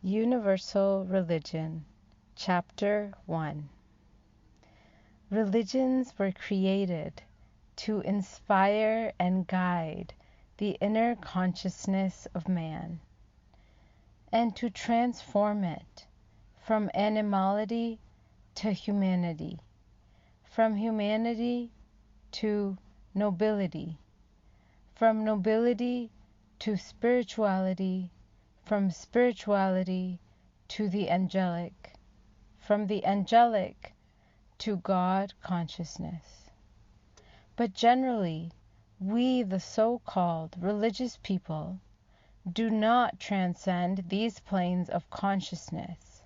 Universal Religion, Chapter 1. Religions were created to inspire and guide the inner consciousness of man, and to transform it from animality to humanity, from humanity to nobility, from nobility to spirituality, from spirituality to the angelic, from the angelic to God consciousness. But generally, we, the so-called religious people, do not transcend these planes of consciousness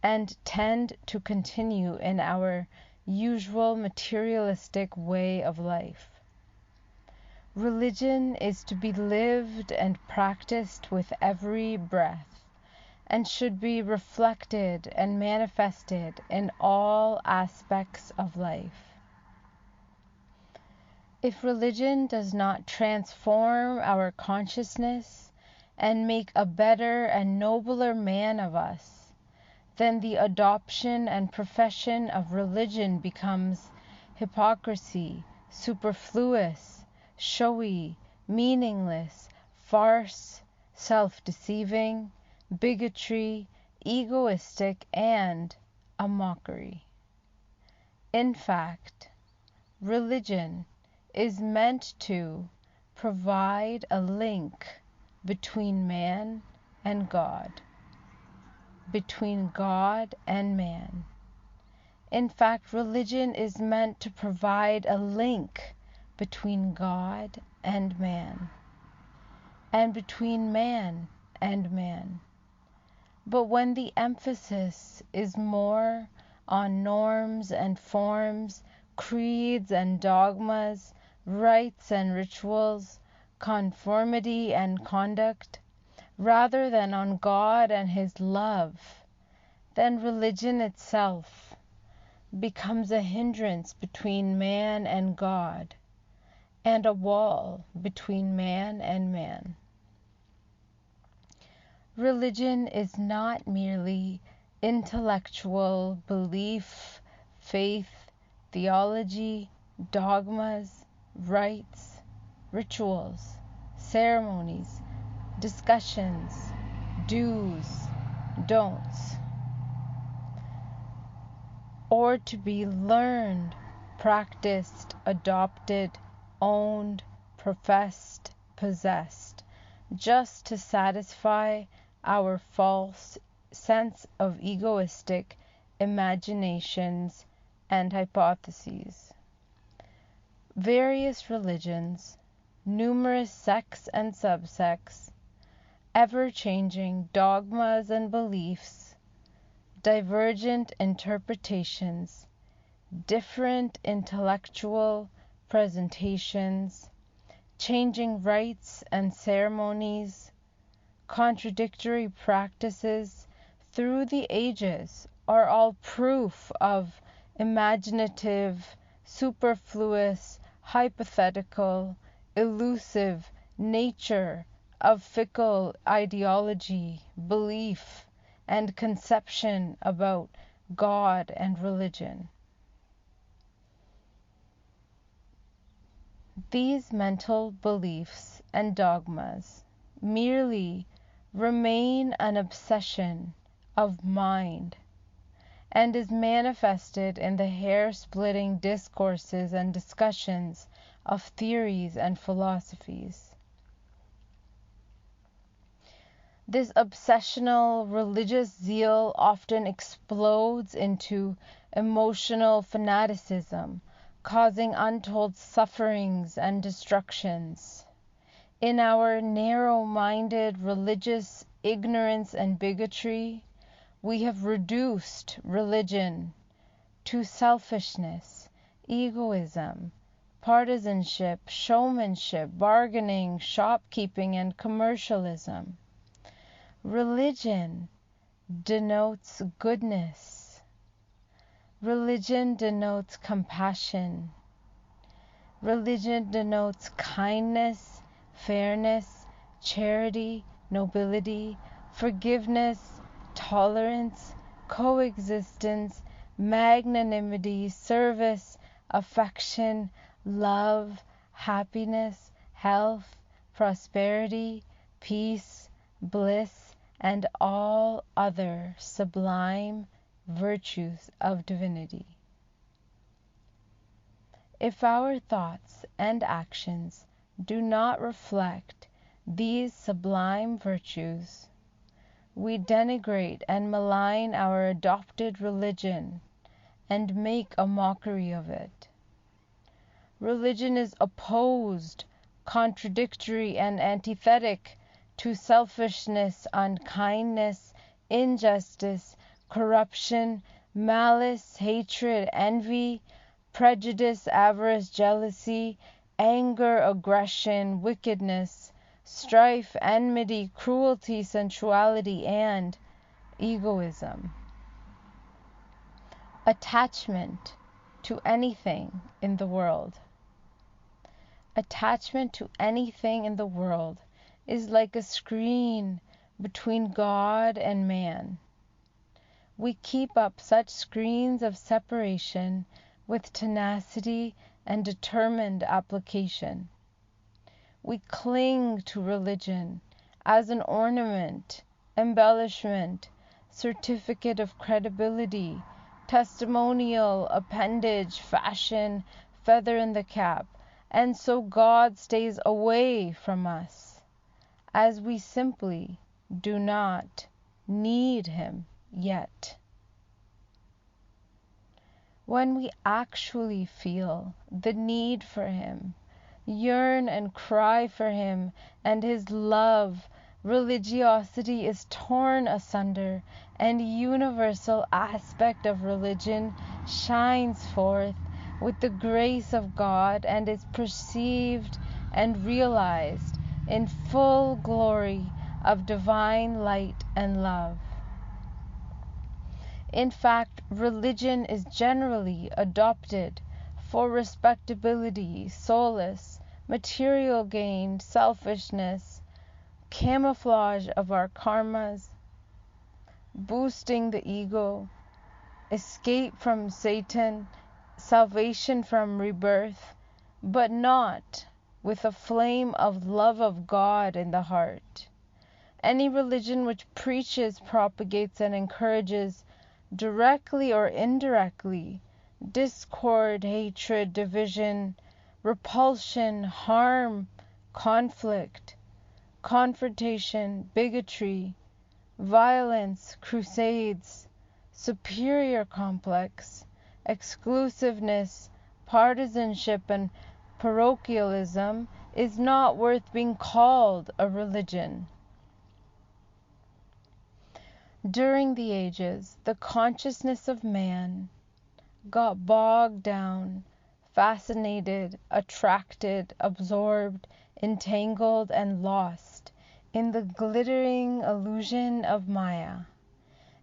and tend to continue in our usual materialistic way of life. Religion is to be lived and practiced with every breath, and should be reflected and manifested in all aspects of life. If religion does not transform our consciousness and make a better and nobler man of us, then the adoption and profession of religion becomes hypocrisy, superfluous, showy, meaningless, farce, self-deceiving, bigotry, egoistic, and a mockery. In fact, religion is meant to provide a link between man and God, between God and man. In fact, religion is meant to provide a link between God and man, and between man and man. But when the emphasis is more on norms and forms, creeds and dogmas, rites and rituals, conformity and conduct, rather than on God and His love, then religion itself becomes a hindrance between man and God, and a wall between man and man. Religion is not merely intellectual belief, faith, theology, dogmas, rites, rituals, ceremonies, discussions, do's, don'ts, or to be learned, practiced, adopted, owned, professed, possessed, just to satisfy our false sense of egoistic imaginations and hypotheses. Various religions, numerous sects and subsects, ever-changing dogmas and beliefs, divergent interpretations, different intellectual presentations, changing rites and ceremonies, contradictory practices through the ages are all proof of imaginative, superfluous, hypothetical, elusive nature of fickle ideology, belief, and conception about God and religion. These mental beliefs and dogmas merely remain an obsession of mind, and is manifested in the hair-splitting discourses and discussions of theories and philosophies. This obsessional religious zeal often explodes into emotional fanaticism, causing untold sufferings and destructions. In our narrow-minded religious ignorance and bigotry, we have reduced religion to selfishness, egoism, partisanship, showmanship, bargaining, shopkeeping, and commercialism. Religion denotes goodness. Religion denotes compassion. Religion denotes kindness, fairness, charity, nobility, forgiveness, tolerance, coexistence, magnanimity, service, affection, love, happiness, health, prosperity, peace, bliss, and all other sublime virtues of divinity. If our thoughts and actions do not reflect these sublime virtues, we denigrate and malign our adopted religion and make a mockery of it. Religion is opposed, contradictory, and antithetic to selfishness, unkindness, injustice, corruption, malice, hatred, envy, prejudice, avarice, jealousy, anger, aggression, wickedness, strife, enmity, cruelty, sensuality, and egoism. Attachment to anything in the world. Attachment to anything in the world is like a screen between God and man. We keep up such screens of separation with tenacity and determined application. We cling to religion as an ornament, embellishment, certificate of credibility, testimonial, appendage, fashion, feather in the cap, and so God stays away from us, as we simply do not need Him yet. When we actually feel the need for Him, yearn and cry for Him and His love, religiosity is torn asunder, and universal aspect of religion shines forth with the grace of God and is perceived and realized in full glory of divine light and love. In fact, religion is generally adopted for respectability, solace, material gain, selfishness, camouflage of our karmas, boosting the ego, escape from Satan, salvation from rebirth, but not with a flame of love of God in the heart. Any religion which preaches, propagates, and encourages, directly or indirectly, discord, hatred, division, repulsion, harm, conflict, confrontation, bigotry, violence, crusades, superior complex, exclusiveness, partisanship, and parochialism is not worth being called a religion. During the ages, the consciousness of man got bogged down, fascinated, attracted, absorbed, entangled, and lost in the glittering illusion of Maya,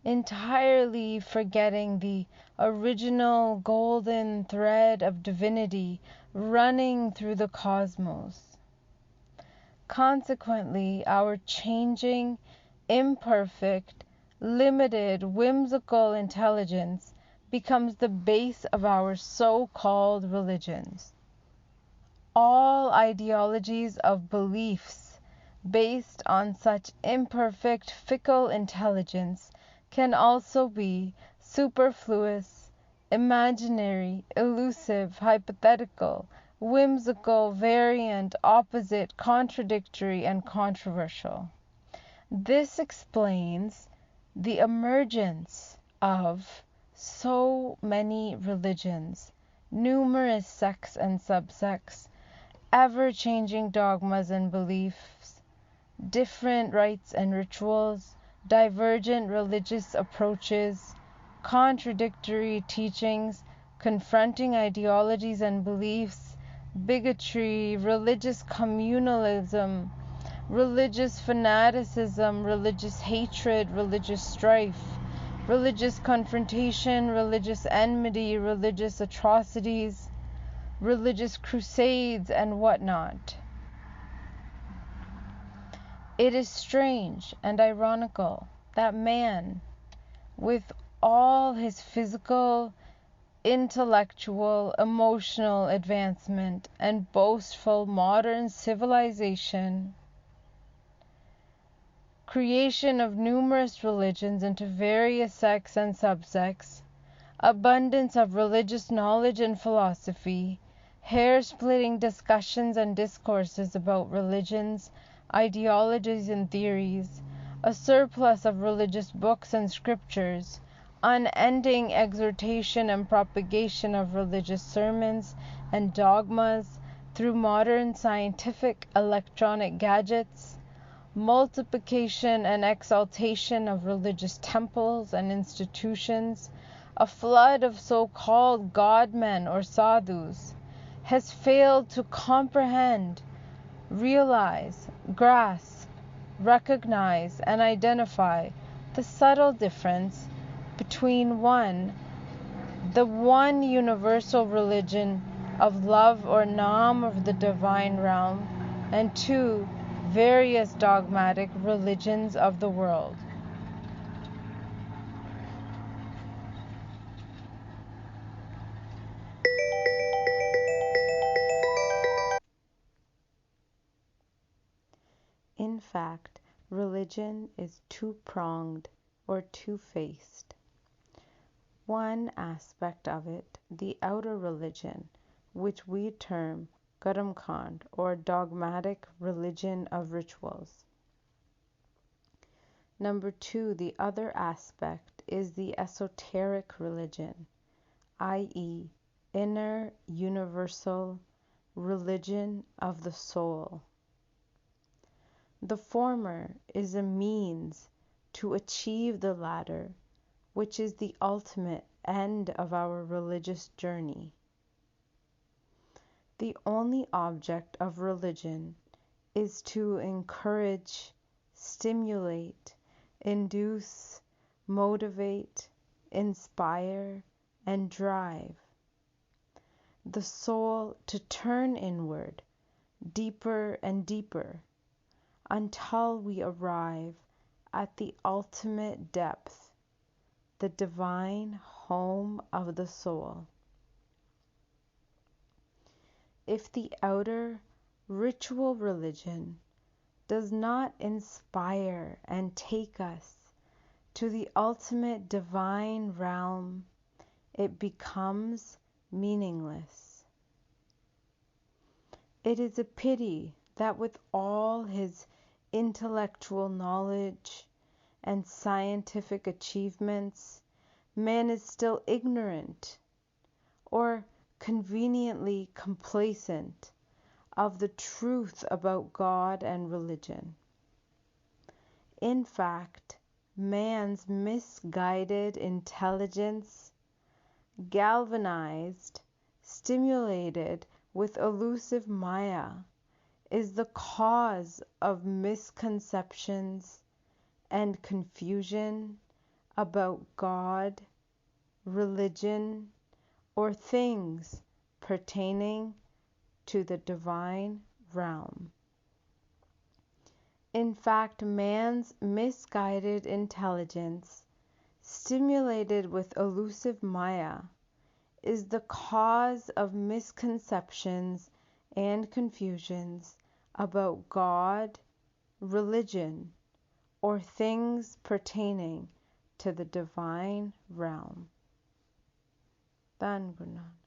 entirely forgetting the original golden thread of divinity running through the cosmos. Consequently, our changing, imperfect, limited, whimsical intelligence becomes the base of our so-called religions. All ideologies of beliefs based on such imperfect, fickle intelligence can also be superfluous, imaginary, elusive, hypothetical, whimsical, variant, opposite, contradictory, and controversial. This explains the emergence of so many religions, numerous sects and subsects, ever-changing dogmas and beliefs, different rites and rituals, divergent religious approaches, contradictory teachings, confronting ideologies and beliefs, bigotry, religious communalism, religious fanaticism, religious hatred, religious strife, religious confrontation, religious enmity, religious atrocities, religious crusades, and whatnot. It is strange and ironical that man, with all his physical, intellectual, emotional advancement and boastful modern civilization, creation of numerous religions into various sects and subsects, abundance of religious knowledge and philosophy, hair-splitting discussions and discourses about religions, ideologies and theories, a surplus of religious books and scriptures, unending exhortation and propagation of religious sermons and dogmas through modern scientific electronic gadgets, multiplication and exaltation of religious temples and institutions, a flood of so-called God-men or sadhus, has failed to comprehend, realize, grasp, recognize, and identify the subtle difference between the one universal religion of love or Nam of the divine realm, and two, various dogmatic religions of the world. In fact, religion is two-pronged or two-faced. One aspect of it, the outer religion, which we term Karamkand or dogmatic religion of rituals. Number two, the other aspect is the esoteric religion, i.e., inner universal religion of the soul. The former is a means to achieve the latter, which is the ultimate end of our religious journey. The only object of religion is to encourage, stimulate, induce, motivate, inspire, and drive the soul to turn inward, deeper and deeper, until we arrive at the ultimate depth, the divine home of the soul. If the outer ritual religion does not inspire and take us to the ultimate divine realm, it becomes meaningless. It is a pity that with all his intellectual knowledge and scientific achievements, man is still ignorant or conveniently complacent of the truth about God and religion. In fact, man's misguided intelligence, galvanized, stimulated with elusive Maya, is the cause of misconceptions and confusion about God, religion, or things pertaining to the divine realm. In fact, man's misguided intelligence, stimulated with elusive Maya, is the cause of misconceptions and confusions about God, religion, or things pertaining to the divine realm. Dhan Guru Nanak.